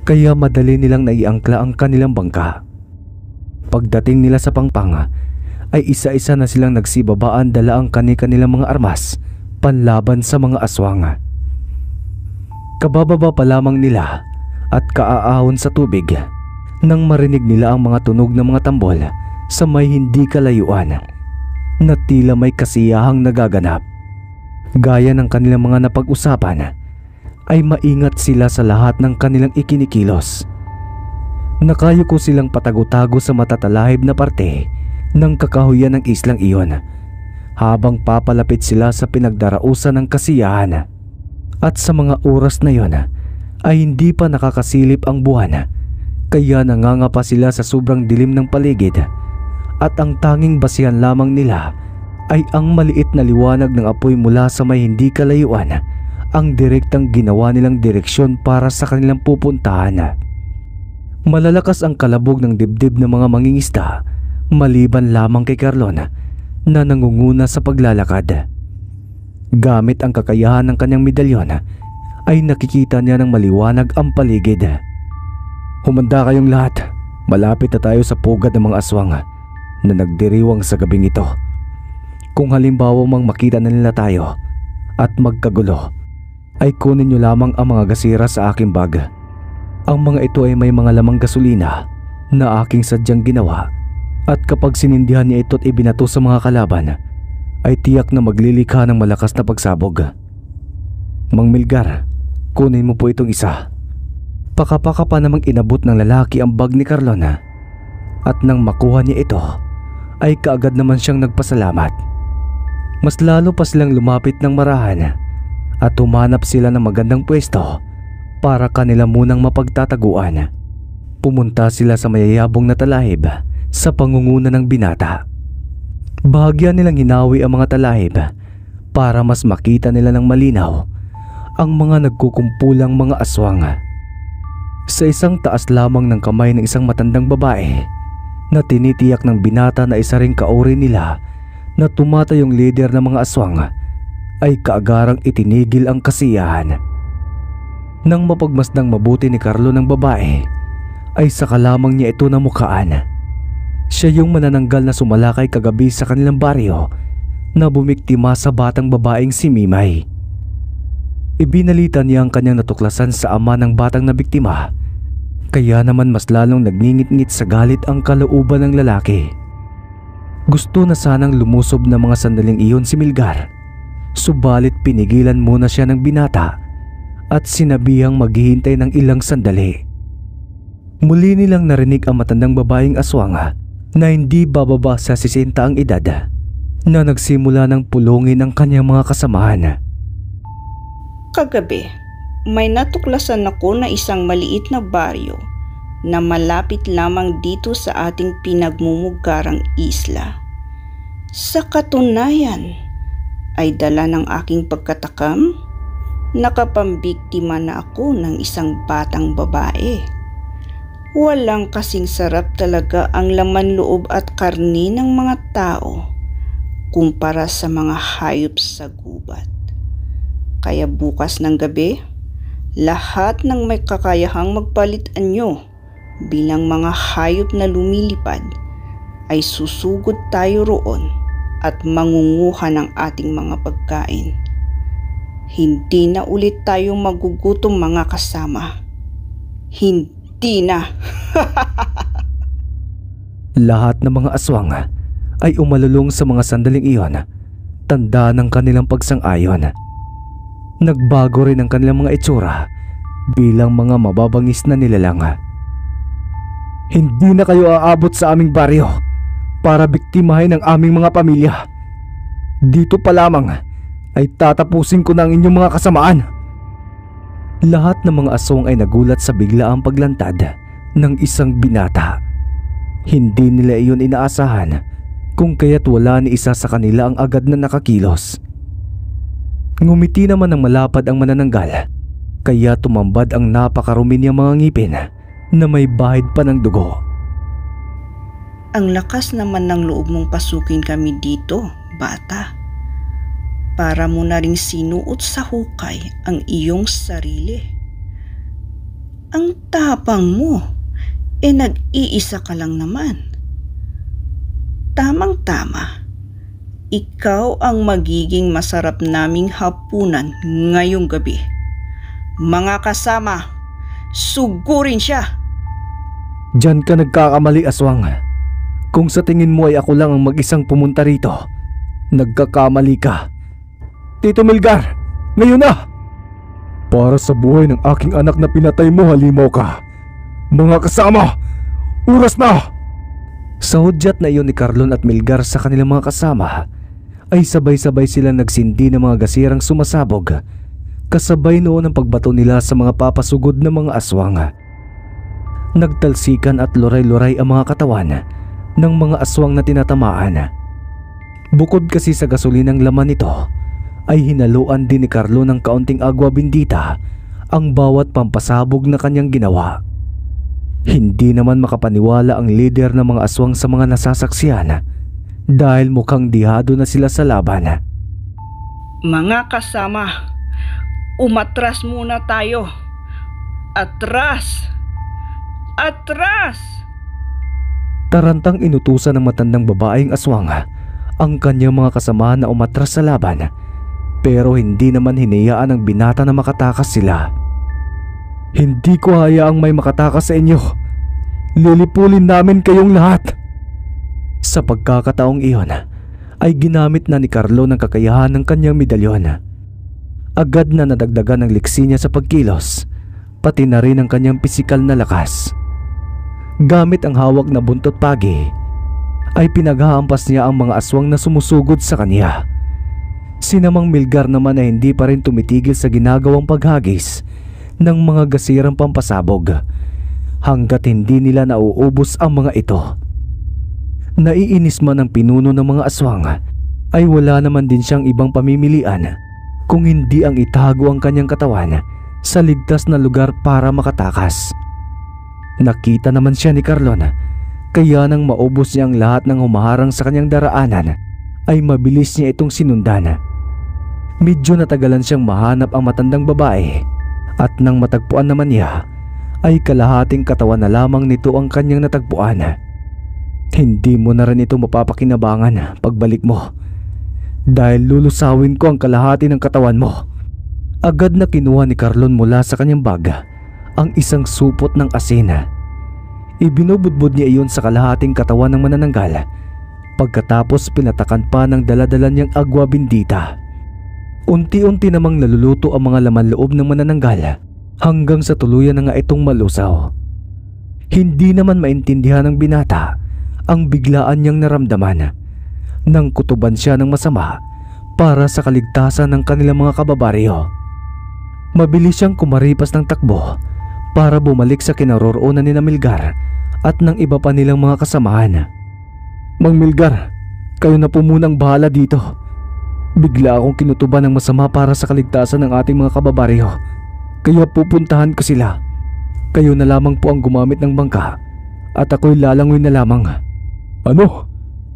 Kaya madali nilang naiangkla ang kanilang bangka. Pagdating nila sa pangpang ay isa-isa na silang nagsibabaan dala ang kani-kanilang mga armas panlaban sa mga aswang. Kabababa pa lamang nila at kaaahon sa tubig nang marinig nila ang mga tunog ng mga tambol sa may hindi kalayuan na tila may kasiyahang nagaganap. Gaya ng kanilang mga napag-usapan ay maingat sila sa lahat ng kanilang ikinikilos. Nakayuko silang patago-tago sa matatalahib na parte ng kakahuyan ng islang iyon habang papalapit sila sa pinagdarausan ng kasiyahan. At sa mga oras na yon ay hindi pa nakakasilip ang buwan, kaya nangangapa sila sa sobrang dilim ng paligid at ang tanging basihan lamang nila ay ang maliit na liwanag ng apoy mula sa may hindi kalayuan, ang direktang ginawa nilang direksyon para sa kanilang pupuntahan. Malalakas ang kalabog ng dibdib ng mga mangingisda maliban lamang kay Carlon na nangunguna sa paglalakad. Gamit ang kakayahan ng kanyang medalyon ay nakikita niya ng maliwanag ang paligid. Humanda kayong lahat, malapit na tayo sa pugad ng mga aswang na nagdiriwang sa gabing ito. Kung halimbawa mang makita na nila tayo at magkagulo, ay kunin niyo lamang ang mga gasira sa aking bag. Ang mga ito ay may mga lamang gasolina na aking sadyang ginawa, at kapag sinindihan niya ito at ibinato sa mga kalaban, ay tiyak na maglilikha ng malakas na pagsabog. Mang Milgar, kunin mo po itong isa. Pakapaka pa namang inabot ng lalaki ang bag ni Carlon, at nang makuha niya ito, ay kaagad naman siyang nagpasalamat. Mas lalo pa silang lumapit ng marahan at humanap sila ng magandang pwesto para kanila munang mapagtataguan. Pumunta sila sa mayayabong na talahib sa pangunguna ng binata. Bahagyan nilang hinawi ang mga talahib para mas makita nila ng malinaw ang mga nagkukumpulang mga aswang. Sa isang taas lamang ng kamay ng isang matandang babae na tinitiyak ng binata na isa ring kauri nila na tumatayong leader ng mga aswang, ay kaagarang itinigil ang kasiyahan. Nang mapagmasdang mabuti ni Carlo ng babae, ay saka lamang niya ito namukhaan. Siya yung manananggal na sumalakay kagabi sa kanilang baryo na bumiktima sa batang babaeng si Mimay. Ibinalita niya ang kanyang natuklasan sa ama ng batang na biktima, kaya naman mas lalong nagngingit-ngit sa galit ang kalooban ng lalaki. Gusto na sanang lumusob ng mga sandaling iyon si Milgar, subalit pinigilan muna siya ng binata at sinabihang maghihintay ng ilang sandali. Muli nilang narinig ang matandang babaeng aswang na hindi bababa sa 60 ang edad na nagsimula ng pulungin ang kanyang mga kasamahan. Kagabi, may natuklasan ako na isang maliit na baryo na malapit lamang dito sa ating pinagmumugarang isla. Sa katunayan, ay dala ng aking pagkatakam, nakapambiktima na ako ng isang batang babae. Walang kasing sarap talaga ang laman loob at karni ng mga tao kumpara sa mga hayop sa gubat. Kaya bukas ng gabi, lahat ng may kakayahang magpalit anyo bilang mga hayop na lumilipad ay susugod tayo roon at mangunguha ng ating mga pagkain. Hindi na ulit tayo magugutom mga kasama. Hindi na. Lahat ng mga aswang ay umalulong sa mga sandaling iyon, tanda ng kanilang pagsang-ayon. Nagbago rin ang kanilang mga itsura bilang mga mababangis na nilalang. Hindi na kayo aabot sa aming baryo para biktimahin ang aming mga pamilya. Dito pa lamang ay tatapusin ko na ang inyong mga kasamaan. Lahat ng mga aswang ay nagulat sa biglaang paglantad ng isang binata. Hindi nila iyon inaasahan, kung kaya't wala ni isa sa kanila ang agad na nakakilos. Ngumiti naman ng malapad ang manananggal, kaya tumambad ang napakarumi niyang mga ngipin na may bahid pa ng dugo. Ang lakas naman ng loob mong pasukin kami dito, bata. Para mo na ring sinuot sa hukay ang iyong sarili. Ang tapang mo, nag-iisa ka lang naman. Tamang-tama, ikaw ang magiging masarap naming hapunan ngayong gabi. Mga kasama, sugurin siya! Diyan ka nagkakamali, aswang. Kung sa tingin mo ay ako lang ang mag-isang pumunta rito, nagkakamali ka. Tito Milgar, ngayon na! Para sa buhay ng aking anak na pinatay mo, halimaw ka. Mga kasama, oras na! Sa hudyat na iyon ni Carlon at Milgar sa kanilang mga kasama, ay sabay-sabay silang nagsindi ng mga gasirang sumasabog, kasabay noon ang pagbato nila sa mga papasugod na mga aswang. Nagtalsikan at luray-luray ang mga katawan ng mga aswang na tinatamaan. Bukod kasi sa gasolinang laman nito, ay hinaluan din ni Carlo ng kaunting agwa bendita ang bawat pampasabog na kanyang ginawa. Hindi naman makapaniwala ang leader ng mga aswang sa mga nasasaksiyan dahil mukhang dihado na sila sa laban. Mga kasama, umatras muna tayo. Atras! Atras! Tarantang inutusan ng matandang babaeng aswang ang kanyang mga kasama na umatras sa laban, pero hindi naman hinayaan ng binata na makatakas sila. Hindi ko hayaang may makatakas sa inyo. Lilipulin namin kayong lahat. Sa pagkakataong iyon ay ginamit na ni Carlo ng kakayahan ng kanyang medalyon. Agad na nadagdagan ang liksi niya sa pagkilos, pati na rin ang kanyang pisikal na lakas. Gamit ang hawak na buntot pagi, ay pinaghahampas niya ang mga aswang na sumusugod sa kanya. Sinamang Milgar naman ay hindi pa rin tumitigil sa ginagawang paghagis ng mga gasirang pampasabog hanggat hindi nila nauubos ang mga ito. Naiinis man ang pinuno ng mga aswang, ay wala naman din siyang ibang pamimilian kung hindi ang itago ang kanyang katawan sa ligtas na lugar para makatakas. Nakita naman siya ni Carlon, kaya nang maubos niya ang lahat ng humaharang sa kanyang daraanan, ay mabilis niya itong sinundan. Medyo natagalan siyang mahanap ang matandang babae, at nang matagpuan naman niya, ay kalahating katawan na lamang nito ang kanyang natagpuan. Hindi mo na rin ito mapapakinabangan pagbalik mo, dahil lulusawin ko ang kalahati ng katawan mo. Agad na kinuha ni Carlon mula sa kanyang bag ang isang supot ng asin. Ibinubudbud niya iyon sa kalahating katawan ng manananggal, pagkatapos pinatakan pa ng daladala niyang agwa bendita. Unti-unti namang naluluto ang mga laman loob ng manananggal hanggang sa tuluyan na nga itong malusaw. Hindi naman maintindihan ng binata ang biglaan niyang naramdaman nang kutuban siya ng masama para sa kaligtasan ng kanilang mga kababaryo. Mabilis siyang kumaripas ng takbo para bumalik sa kinaroroonan ni Milgar at ng iba pa nilang mga kasamahan. Mang Milgar, kayo na po munang bahala dito. Bigla akong kinutuban ng masama para sa kaligtasan ng ating mga kababaryo, kaya pupuntahan ko sila. Kayo na lamang po ang gumamit ng bangka at ako'y lalangoy na lamang. Ano?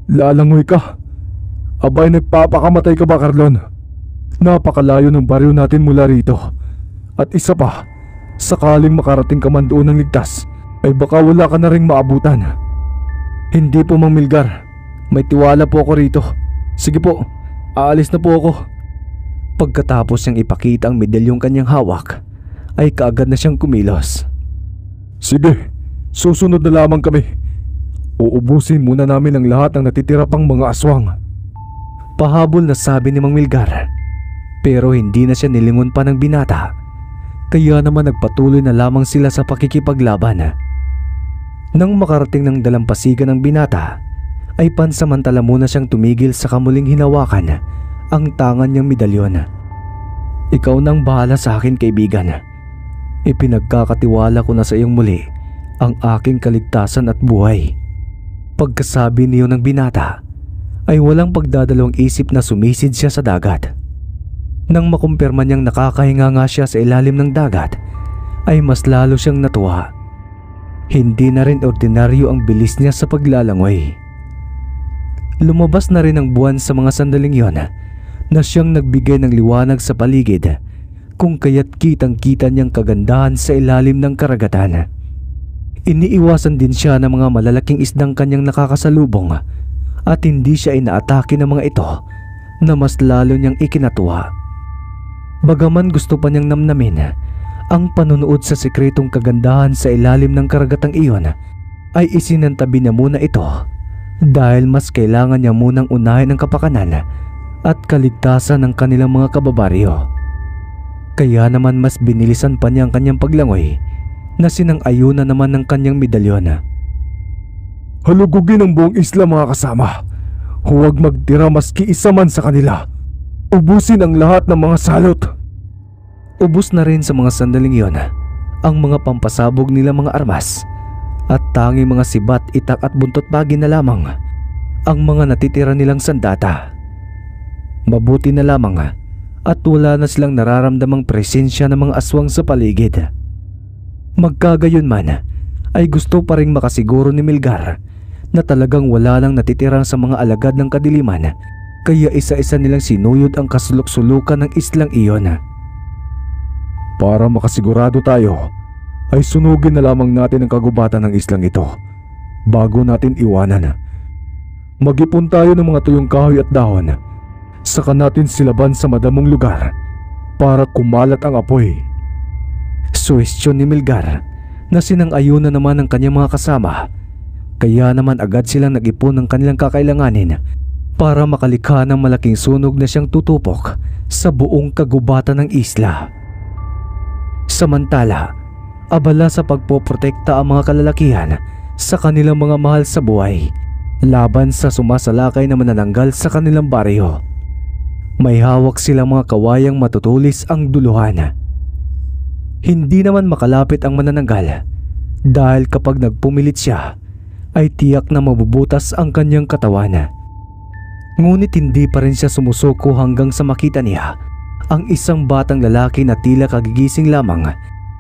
Lalangoy ka? Abay, nagpapakamatay ka ba, Carlon? Napakalayo ng baryo natin mula rito. At isa pa, sakaling makarating ka man doon ng ligtas, ay baka wala ka na ring maabutan. Hindi po, Mang Milgar. May tiwala po ako rito. Sige po, aalis na po ako. Pagkatapos niyang ipakita ang medalyong kanyang hawak, ay kaagad na siyang kumilos. Sige, susunod na lamang kami. Uubusin muna namin ang lahat ng natitira pang mga aswang. Pahabol na sabi ni Mang Milgar, pero hindi na siya nilingon pa ng binata, kaya naman nagpatuloy na lamang sila sa pakikipaglaban. Nang makarating ng dalampasigan ng binata, ay pansamantala muna siyang tumigil sa kamuling hinawakan ang tangan niyang medalyon. Ikaw nang bahala sa akin, kaibigan. Ipinagkakatiwala ko na sa iyong muli ang aking kaligtasan at buhay. Pagkasabi niyo ng binata, ay walang pagdadalawang isip na sumisid siya sa dagat. Nang makumpirma niyang nakakahinga nga siya sa ilalim ng dagat, ay mas lalo siyang natuwa. Hindi na rin ordinaryo ang bilis niya sa paglalangoy. Lumabas na rin ang buwan sa mga sandaling yon na siyang nagbigay ng liwanag sa paligid, kung kaya't kitang-kita niyang kagandahan sa ilalim ng karagatan. Iniiwasan din siya ng mga malalaking isdang kanyang nakakasalubong at hindi siya inaatake ng mga ito na mas lalo niyang ikinatuwa. Bagaman gusto pa niyang namnamin ang panunood sa sekretong kagandahan sa ilalim ng karagatang iyon, ay isinantabi niya muna ito dahil mas kailangan niya munang unahin ang kapakanan at kaligtasan ng kanilang mga kababaryo. Kaya naman mas binilisan pa niya ang kanyang paglangoy na sinang-ayunan naman ng kanyang medalyon. Halugugin ang buong isla mga kasama. Huwag magtira maski isa man sa kanila. Ubusin ang lahat ng mga salot. Ubus na rin sa mga sandaling iyon ang mga pampasabog nila mga armas at tanging mga sibat, itak at buntot bagi na lamang ang mga natitira nilang sandata. Mabuti na lamang at wala na silang nararamdamang presensya ng mga aswang sa paligid. Magkagayon man ay gusto pa rin makasiguro ni Melgar na talagang wala nang natitirang sa mga alagad ng kadiliman, kaya isa-isa nilang sinuyod ang kasulok-sulukan ng islang iyon. Para makasigurado tayo, ay sunugin na lamang natin ang kagubatan ng islang ito bago natin iwanan. Mag-ipon tayo ng mga tuyong kahoy at dahon, saka natin silaban sa madamong lugar para kumalat ang apoy. Suwestyon ni Melgar na sinang-ayunan naman ng kanyang mga kasama, kaya naman agad silang nag-ipon ng kanilang kakailanganin para makalikha ng malaking sunog na siyang tutupok sa buong kagubatan ng isla. Samantala, abala sa pagpoprotekta ang mga kalalakihan sa kanilang mga mahal sa buhay laban sa sumasalakay na manananggal sa kanilang baryo. May hawak silang mga kawayang matutulis ang duluhan. Hindi naman makalapit ang manananggal dahil kapag nagpumilit siya ay tiyak na mabubutas ang kanyang katawan. Ngunit hindi pa rin siya sumusuko hanggang sa makita niya ang isang batang lalaki na tila kagigising lamang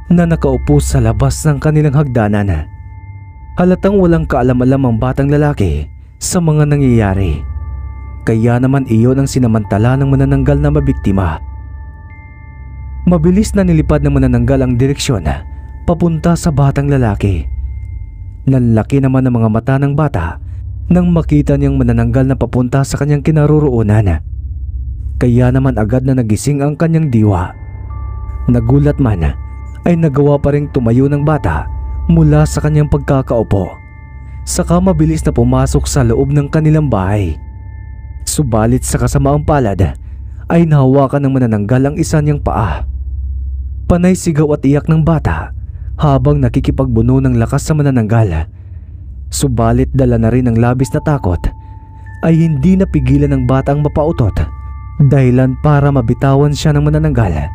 na nakaupo sa labas ng kanilang hagdanan. Halatang walang kaalam-alam ang batang lalaki sa mga nangyayari, kaya naman iyon ang sinamantala ng manananggal na mabiktima. Mabilis na nilipad ng manananggal ang direksyon papunta sa batang lalaki. Nanlaki naman ang mga mata ng bata nang makita niyang manananggal na papunta sa kanyang kinaroroonan. Kaya naman agad na nagising ang kanyang diwa. Nagulat man ay nagawa pa ring tumayo ng bata mula sa kanyang pagkakaupo. Saka mabilis na pumasok sa loob ng kanilang bahay. Subalit sa kasamaang palad ay nahawakan ng manananggal ang isa niyang paa. Panay sigaw at iyak ng bata habang nakikipagbuno ng lakas sa manananggal. Subalit dala na rin ng labis na takot ay hindi napigilan ng bata ang mapautot, dahilan para mabitawan siya ng manananggal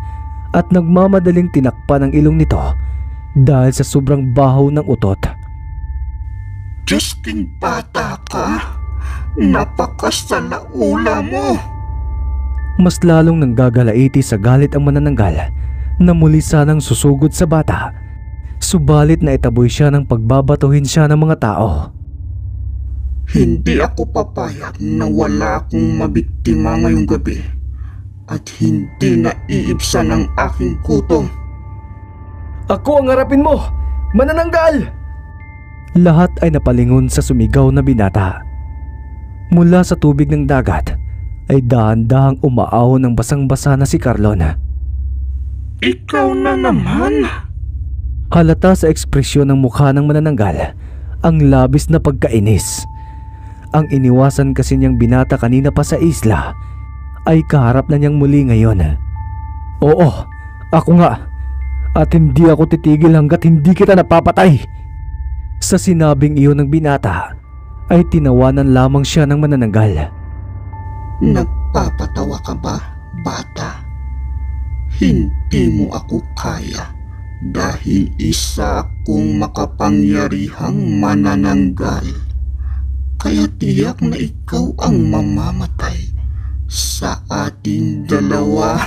at nagmamadaling tinakpan ang ilong nito dahil sa sobrang bahaw ng utot. Justin, bata ka? Napakasalaula mo! Mas lalong nanggagalaiti sa galit ang manananggal na muli sanang susugod sa bata. Subalit na itaboy siya ng pagbabatuhin siya ng mga tao. Hindi ako papayag na wala akong mabiktima ngayong gabi at hindi na iibsan ang aking kuto. Ako ang harapin mo, manananggal! Lahat ay napalingon sa sumigaw na binata. Mula sa tubig ng dagat ay dahan-dahang umaahon ng basang-basa na si Carlon. Ikaw na naman! Halata sa ekspresyon ng mukha ng manananggal ang labis na pagkainis. Ang iniwasan kasi niyang binata kanina pa sa isla ay kaharap na niyang muli ngayon. Oo, ako nga. At hindi ako titigil hanggat hindi kita napapatay. Sa sinabing iyon ng binata ay tinawanan lamang siya ng manananggal. Nagpapatawa ka ba, bata? Hindi mo ako kaya dahil isa akong makapangyarihang manananggal. Kaya tiyak na ikaw ang mamamatay sa ating dalawa.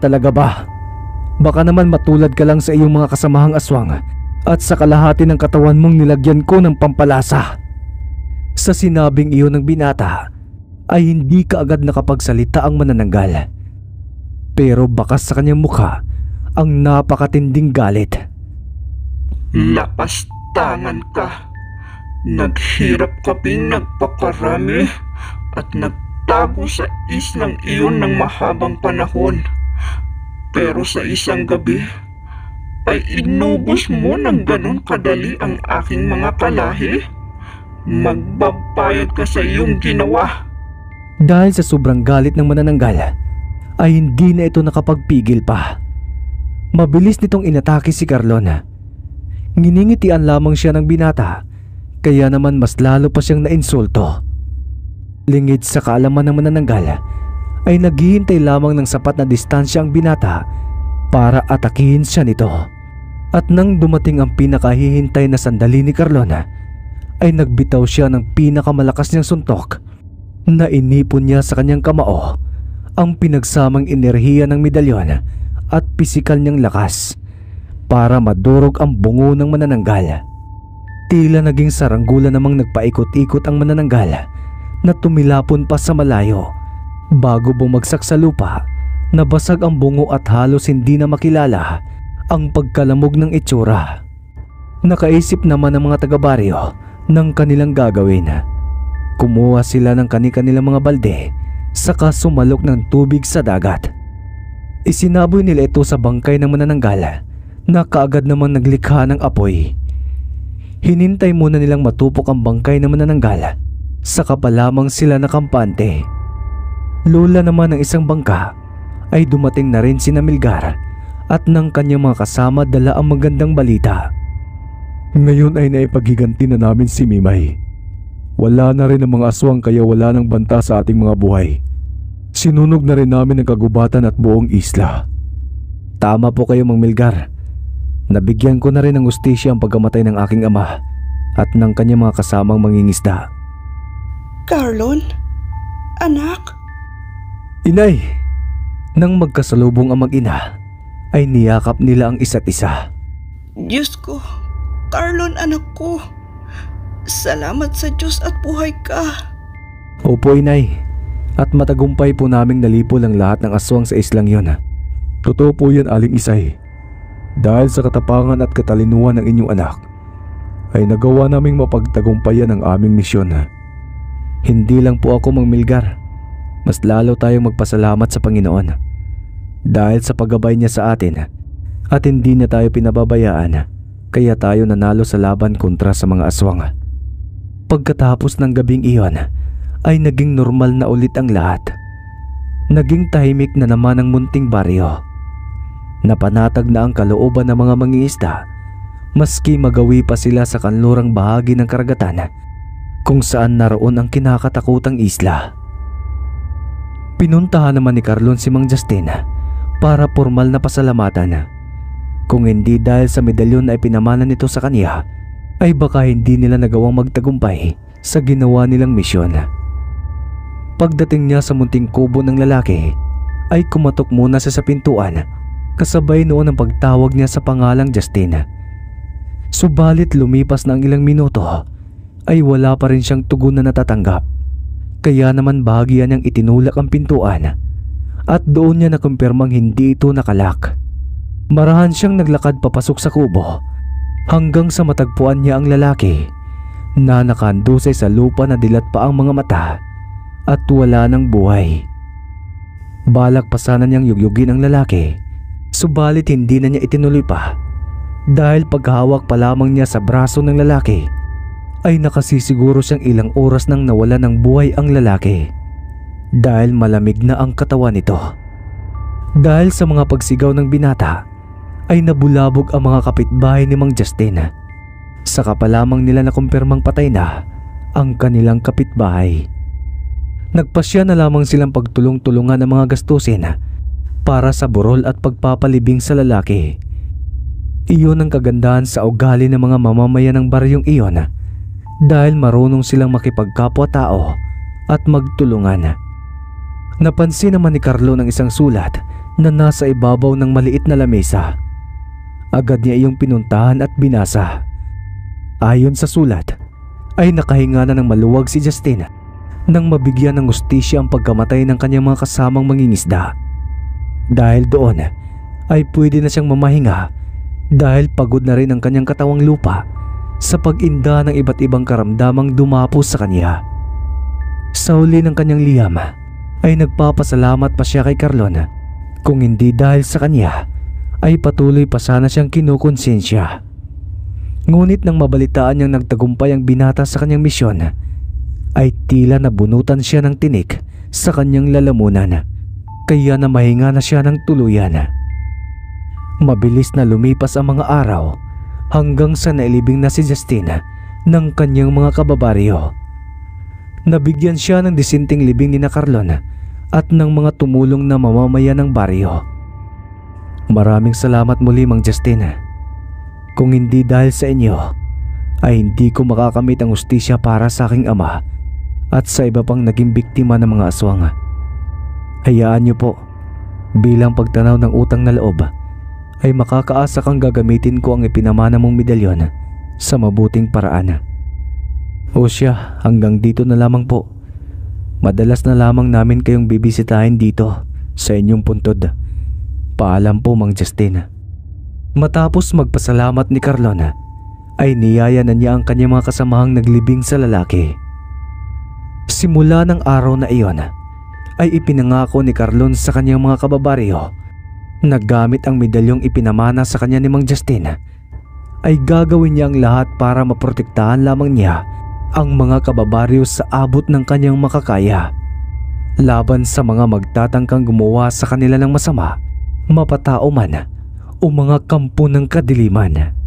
Talaga ba? Baka naman matulad ka lang sa iyong mga kasamahang aswang at sa kalahati ng katawan mong nilagyan ko ng pampalasa. Sa sinabing iyon ng binata ay hindi kaagad nakapagsalita ang manananggal. Pero bakas sa kanyang mukha ang napakatinding galit. Lapastangan ka. Naghirap ka ping nagpakarami at nagtago sa islang iyon ng mahabang panahon. Pero sa isang gabi ay inubos mo ng ganon kadali ang aking mga kalahi. Magbabayad ka sa iyong ginawa. Dahil sa sobrang galit ng manananggal ay hindi na ito nakapagpigil pa. Mabilis nitong inatake si Carlon. Nginingitian lamang siya ng binata, kaya naman mas lalo pa siyang nainsulto. Lingid sa kaalaman ng manananggal ay naghihintay lamang ng sapat na distansya ang binata para atakihin siya nito. At nang dumating ang pinakahihintay na sandali ni Carlon, ay nagbitaw siya ng pinakamalakas niyang suntok na inipon niya sa kanyang kamao ang pinagsamang enerhiya ng medalyon at pisikal niyang lakas para madurog ang bungo ng manananggal. Tila naging saranggola namang nagpaikot-ikot ang manananggal na tumilapon pa sa malayo bago bumagsak sa lupa. Nabasag ang bungo at halos hindi na makilala ang pagkalamog ng itsura. Nakaisip naman ang mga taga-baryo ng kanilang gagawin. Kumuha sila ng kani-kanilang mga balde saka sumalok ng tubig sa dagat. Isinaboy nila ito sa bangkay ng manananggal na kaagad naman naglikha ng apoy. Hinintay muna nilang matupok ang bangkay ng manananggal, saka pa lamang sila nakampante. Lula naman ng isang bangka ay dumating na rin sina Melgar at ng kanyang mga kasama dala ang magandang balita. Ngayon ay naipaghiganti na namin si Mimay. Wala na rin ang mga aswang kaya wala nang banta sa ating mga buhay. Sinunog na rin namin ang kagubatan at buong isla. Tama po kayo, Mang Melgar. Nabigyan ko na rin ng hustisya ang pagkamatay ng aking ama at ng kanyang mga kasamang mangingisda. Carlon? Anak? Inay! Nang magkasalubong ang mag-ina, ay niyakap nila ang isa't isa. Diyos ko, Carlon anak ko. Salamat sa Diyos at buhay ka. Opo, Inay. At matagumpay po naming nalipol ang lahat ng aswang sa islang yon. Totoo po yan, Aling Isay. Dahil sa katapangan at katalinuhan ng inyong anak, ay nagawa naming mapagtagumpayan ang aming misyon. Hindi lang po ako, Mang Melgar. Mas lalo tayong magpasalamat sa Panginoon dahil sa paggabay niya sa atin at hindi na tayo pinababayaan, kaya tayo nanalo sa laban kontra sa mga aswang. Pagkatapos ng gabing iyon ay naging normal na ulit ang lahat. Naging tahimik na naman ang munting baryo. Napanatag na ang kalooban ng mga mangingisda maski magawi pa sila sa kanlurang bahagi ng karagatan kung saan naroon ang kinakatakutang isla. Pinuntahan naman ni Carlon si Mang Justin para formal na pasalamatan. Kung hindi dahil sa medalyon na ipinamana nito sa kanya, ay baka hindi nila nagawang magtagumpay sa ginawa nilang misyon. Pagdating niya sa munting kubo ng lalaki, ay kumatok muna sa pintuan kasabay noon ang pagtawag niya sa pangalang Justin. Subalit lumipas na ang ilang minuto ay wala pa rin siyang tugon na natatanggap. Kaya naman bahagya niyang itinulak ang pintuan at doon niya nakumpirmang hindi ito nakalak. Marahan siyang naglakad papasok sa kubo hanggang sa matagpuan niya ang lalaki na nakandusay sa lupa na dilat pa ang mga mata at wala ng buhay. Balak pa sana niyang yugyugin ang lalaki, subalit hindi na niya itinuloy pa dahil paghawak pa lamang niya sa braso ng lalaki ay nakasisiguro siyang ilang oras nang nawala ng buhay ang lalaki dahil malamig na ang katawan nito. Dahil sa mga pagsigaw ng binata ay nabulabog ang mga kapitbahay ni Mang Justin. Saka pa lamang nila nakumpirmang patay na ang kanilang kapitbahay. Nagpasya na lamang silang pagtulong-tulungan ng mga gastusin para sa burol at pagpapalibing sa lalaki. Iyon ang kagandahan sa ugali ng mga mamamayan ng baryong iyon dahil marunong silang makipagkapwa-tao at magtulungan. Napansin naman ni Carlo ng isang sulat na nasa ibabaw ng maliit na lamesa. Agad niya iyong pinuntahan at binasa. Ayon sa sulat, ay nakahinga na ng maluwag si Justin nang mabigyan ng hustisya ang pagkamatay ng kanyang mga kasamang mangingisda. Dahil doon ay pwede na siyang mamahinga dahil pagod na rin ang kanyang katawang lupa sa pag-inda ng iba't ibang karamdamang dumapos sa kanya. Sa huli ng kanyang liham ay nagpapasalamat pa siya kay Carlon. Kung hindi dahil sa kanya ay patuloy pa sana siyang kinukonsensya. Ngunit nang mabalitaan niyang nagtagumpay ang binata sa kanyang misyon ay tila nabunutan siya ng tinik sa kanyang lalamunan. kaya na mahinga na siya ng tuluyan. Mabilis na lumipas ang mga araw hanggang sa nailibing na si Justin ng kanyang mga kababaryo. Nabigyan siya ng disenteng libing ni na Carlon at ng mga tumulong na mamamayan ng baryo. Maraming salamat muli, Mang Justin. Kung hindi dahil sa inyo, ay hindi ko makakamit ang hustisya para sa aking ama at sa iba pang naging biktima ng mga aswang. Hayaan niyo po, bilang pagtanaw ng utang na loob, ay makakaasa kang gagamitin ko ang ipinamana mong medalyon sa mabuting paraan. O siya, hanggang dito na lamang po. Madalas na lamang namin kayong bibisitahin dito sa inyong puntod. Paalam po, Mang Justin. Matapos magpasalamat ni Carlon, ay niyaya na niya ang kanyang mga kasamahang naglibing sa lalaki. Simula ng araw na iyon, ay ipinangako ni Carlon sa kanyang mga kababaryo na gamit ang medalyong ipinamana sa kanya ni Mang Justin, ay gagawin niya ang lahat para maprotektahan lamang niya ang mga kababaryo sa abot ng kanyang makakaya, laban sa mga magtatangkang gumawa sa kanila ng masama, mapatao man o mga kampo ng kadiliman.